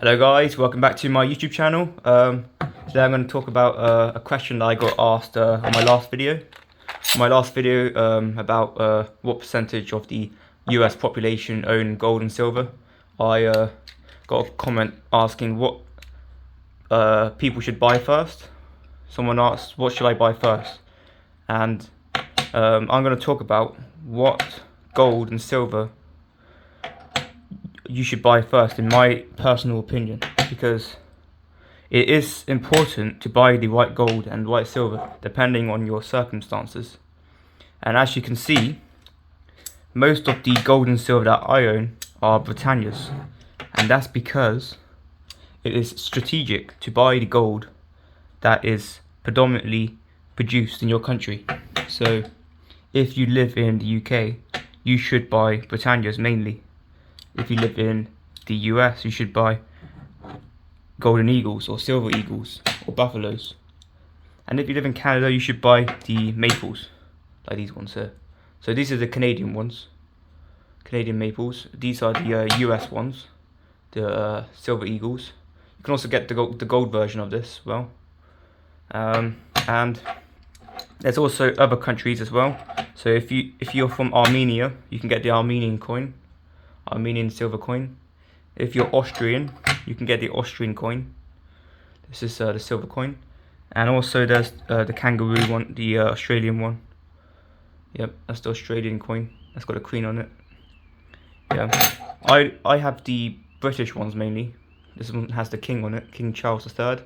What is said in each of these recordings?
Hello guys, welcome back to my YouTube channel. Today I'm going to talk about a question that I got asked on my last video. About what percentage of the US population own gold and silver. I got a comment asking what people should buy first. Someone asked, what should I buy first? And I'm going to talk about what gold and silver you should buy first, in my personal opinion, because it is important to buy the white gold and white silver depending on your circumstances. And as you can see, most of the gold and silver that I own are Britannias, and that's because it is strategic to buy the gold that is predominantly produced in your country. So if you live in the UK, you should buy Britannias mainly. If you live in the US, you should buy golden eagles or silver eagles or buffaloes. And if you live in Canada, you should buy the maples, like these ones here. So these are the Canadian ones, Canadian maples. These are the US ones, the silver eagles. You can also get the gold version of this as well. And there's also other countries as well. So if you're from Armenia, you can get the Armenian coin. Armenian silver coin. If you're Austrian, you can get the Austrian coin. This is the silver coin. And also there's the kangaroo one, the Australian one. Yep, that's the Australian coin. That's got a queen on it. Yeah, I have the British ones mainly. This one has the king on it, King Charles III.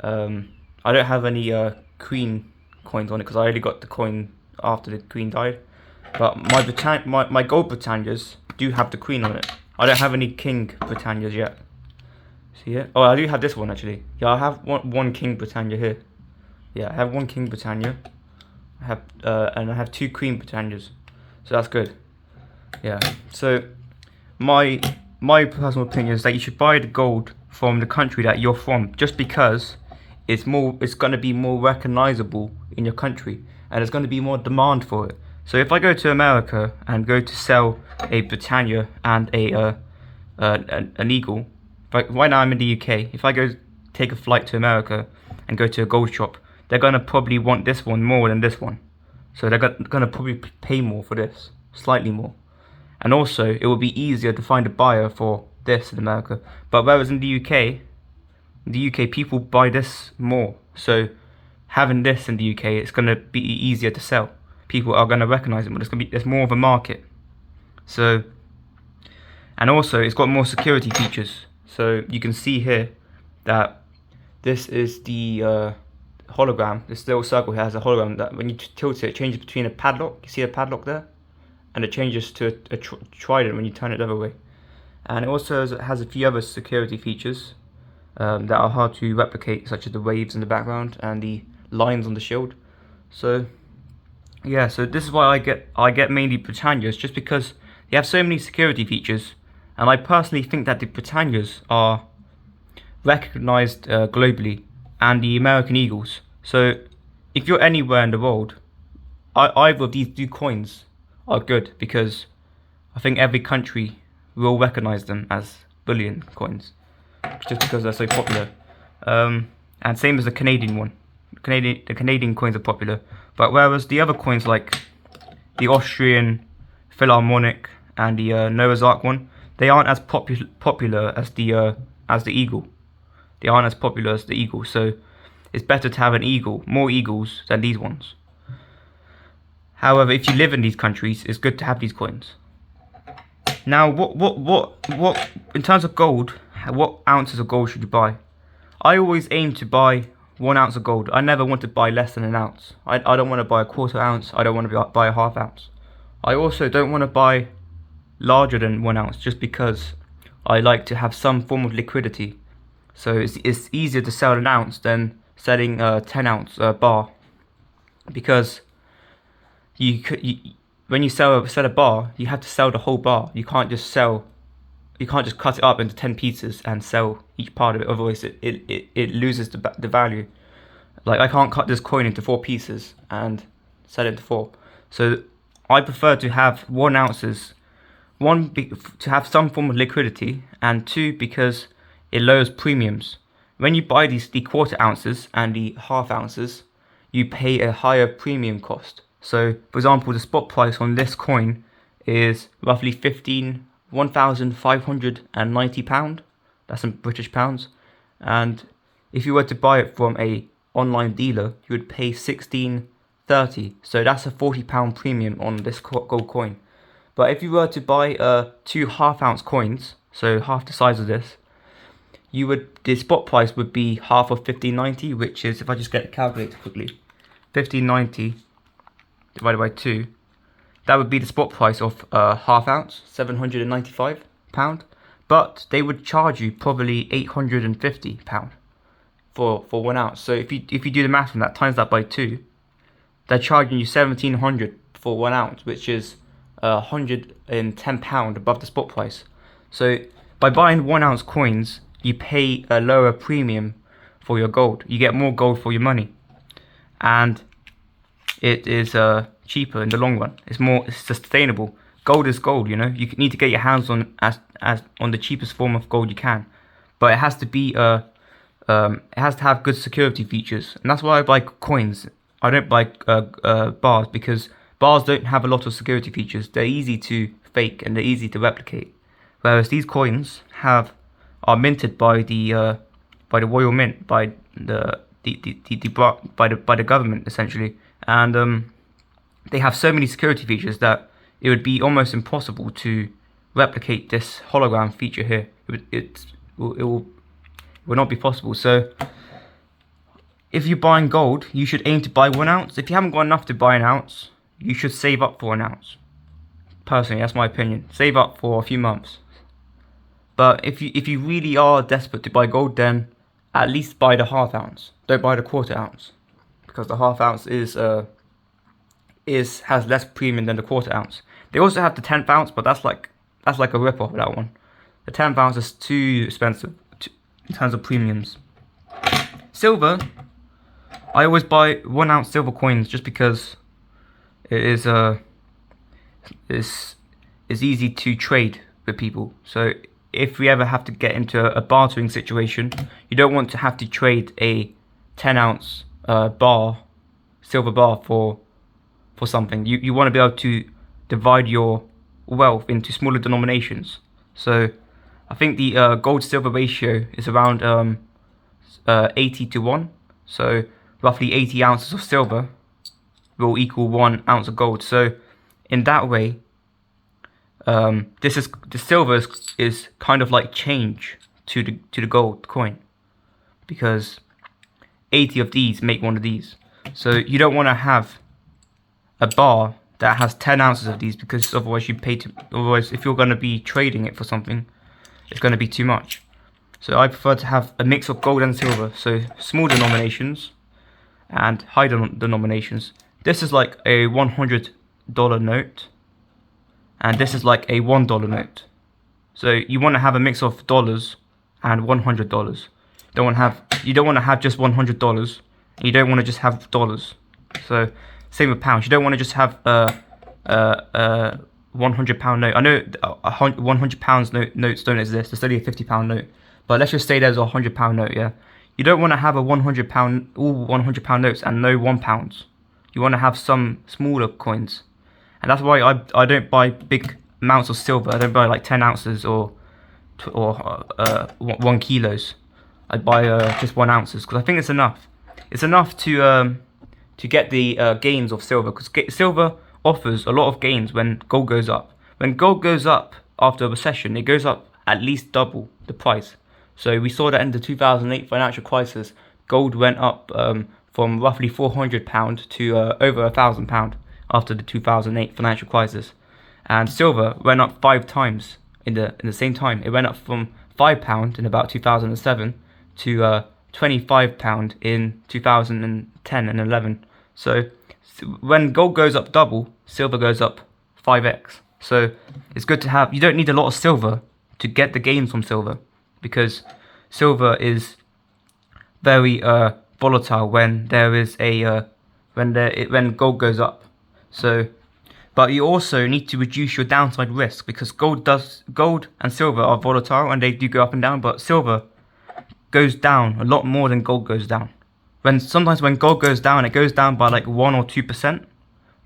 I don't have any queen coins on it because I only got the coin after the queen died. But my gold Britannias do have the queen on it. I don't have any king Britannias yet. See it? Oh, I do have this one actually. Yeah, I have one king Britannia here. Yeah, I have one king Britannia. I have and I have two queen Britannias. So that's good. Yeah. So my personal opinion is that you should buy the gold from the country that you're from, just because it's going to be more recognizable in your country, and there's going to be more demand for it. So if I go to America and go to sell a Britannia and an eagle, right now I'm in the UK. If I go take a flight to America and go to a gold shop, they're gonna probably want this one more than this one. So they're gonna probably pay more for this, slightly more. And also, it will be easier to find a buyer for this in America. But whereas in the UK people buy this more. So having this in the UK, it's gonna be easier to sell. People are going to recognize it, but there's more of a market. So, and also it's got more security features. So you can see here that this is the hologram. This little circle here has a hologram that when you tilt it, it changes between a padlock. You see a padlock there, and it changes to a trident when you turn it the other way. And it also has a few other security features that are hard to replicate, such as the waves in the background and the lines on the shield. So yeah, so this is why I get mainly Britannias, just because they have so many security features, and I personally think that the Britannias are recognized globally, and the American Eagles. So if you're anywhere in the world, either of these two coins are good, because I think every country will recognize them as bullion coins, just because they're so popular. And same as the Canadian one. The Canadian coins are popular, but whereas the other coins like the Austrian Philharmonic and the Noah's Ark one, they aren't as popular as the eagle. They aren't as popular as the eagle, so it's better to have an eagle, more eagles than these ones. However, if you live in these countries, it's good to have these coins. Now, what in terms of gold, what ounces of gold should you buy? I always aim to buy 1 ounce of gold. I never want to buy less than an ounce. I don't want to buy a quarter ounce. I don't want to buy a half ounce. I also don't want to buy larger than 1 ounce, just because I like to have some form of liquidity. So it's easier to sell an ounce than selling a 10 ounce bar, because when you sell a bar, you have to sell the whole bar. You can't just cut it up into 10 pieces and sell each part of it, otherwise it loses the value. Like, I can't cut this coin into 4 pieces and sell it into 4. So I prefer to have 1 ounces, to have some form of liquidity, and 2, because it lowers premiums. When you buy the quarter ounces and the half ounces, you pay a higher premium cost. So, for example, the spot price on this coin is roughly £1,590. That's in British pounds. And if you were to buy it from a online dealer, you would pay £16.30. So that's a £40 premium on this gold coin. But if you were to buy 2 half-ounce coins, so half the size of this, the spot price would be half of 15.90, which is, if I just get a calculator quickly, 15.90 divided by 2, that would be the spot price of half ounce, £795. But they would charge you probably £850 for 1 ounce. So if you do the math on that, times that by 2, they're charging you £1,700 for 1 ounce, which is £110 above the spot price. So by buying 1 ounce coins, you pay a lower premium for your gold. You get more gold for your money, and it is cheaper in the long run. It's sustainable. Gold is gold, you know. You need to get your hands on on the cheapest form of gold you can, but it has to be it has to have good security features, and that's why I buy coins. I don't buy bars, because bars don't have a lot of security features. They're easy to fake and they're easy to replicate, whereas these coins are minted by the Royal Mint, by the government essentially, and they have so many security features that it would be almost impossible to replicate this hologram feature here. It will not be possible. So if you're buying gold, you should aim to buy 1 ounce. If you haven't got enough to buy an ounce, you should save up for an ounce. Personally, that's my opinion. Save up for a few months. But if you really are desperate to buy gold, then at least buy the half ounce. Don't buy the quarter ounce, because the half ounce has less premium than the quarter ounce. They also have the 10th ounce, but that's like a rip off of that one. The 10th ounce is too expensive in terms of premiums. Silver, I always buy 1 ounce silver coins just because it is easy to trade with people. So if we ever have to get into a bartering situation, you don't want to have to trade a 10 ounce silver bar for something. You want to be able to divide your wealth into smaller denominations. So I think the gold silver ratio is around 80-1. So roughly 80 ounces of silver will equal 1 ounce of gold. So in that way, the silver is kind of like change to the gold coin, because 80 of these make 1 of these. So you don't want to have a bar that has 10 ounces of these, because otherwise otherwise if you're going to be trading it for something, it's going to be too much. So I prefer to have a mix of gold and silver, so small denominations and high denominations. This is like a $100 note, and this is like a $1 note. So you want to have a mix of dollars and $100. You don't want to have just $100, and you don't want to just have dollars. So same with pounds. You don't want to just have a £100 note. I know £100 notes don't exist. There's only a £50 note. But let's just say there's a £100 note, yeah? You don't want to have all £100 notes and no £1. You want to have some smaller coins. And that's why I don't buy big amounts of silver. I don't buy like 10 ounces or 1 kilos. I buy just 1 ounces, because I think it's enough. It's enough to get the gains of silver, because silver offers a lot of gains when gold goes up. When gold goes up after a recession, it goes up at least double the price. So we saw that in the 2008 financial crisis, gold went up from roughly £400 to over £1,000 after the 2008 financial crisis. And silver went up 5 times in the same time. It went up from £5 in about 2007 to £25 in 2010 and 11. So when gold goes up double, silver goes up 5x. So it's good to have. You don't need a lot of silver to get the gains from silver, because silver is very volatile when there is when gold goes up. So, but you also need to reduce your downside risk, because gold and silver are volatile and they do go up and down, but silver goes down a lot more than gold goes down. Sometimes when gold goes down, it goes down by like 1 or 2%,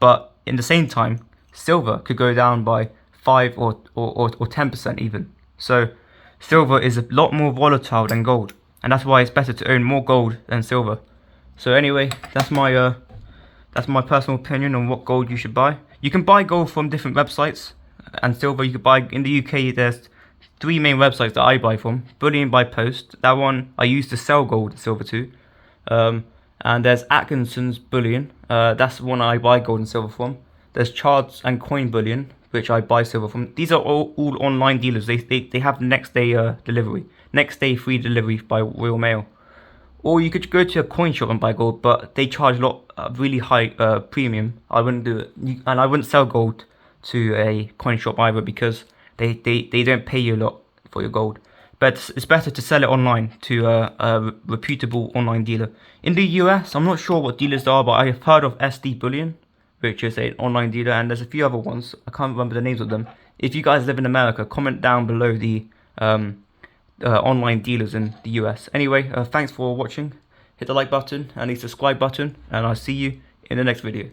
but in the same time, silver could go down by 5 or 10% even. So silver is a lot more volatile than gold, and that's why it's better to own more gold than silver. So anyway, that's my personal opinion on what gold you should buy. You can buy gold from different websites, and silver you could buy in the UK. There's 3 main websites that I buy from. Bullion by Post, that one I use to sell gold and silver to. And there's Atkinson's Bullion, that's the one I buy gold and silver from. There's Charts and Coin Bullion, which I buy silver from. These are all online dealers. They have next day delivery, next day free delivery by Royal Mail. Or you could go to a coin shop and buy gold, but they charge a lot, really high premium. I wouldn't do it, and I wouldn't sell gold to a coin shop either, because they don't pay you a lot for your gold. But it's better to sell it online to a reputable online dealer. In the US, I'm not sure what dealers there are, but I have heard of SD Bullion, which is an online dealer, and there's a few other ones. I can't remember the names of them. If you guys live in America, comment down below the online dealers in the US. Anyway, thanks for watching. Hit the like button and the subscribe button, and I'll see you in the next video.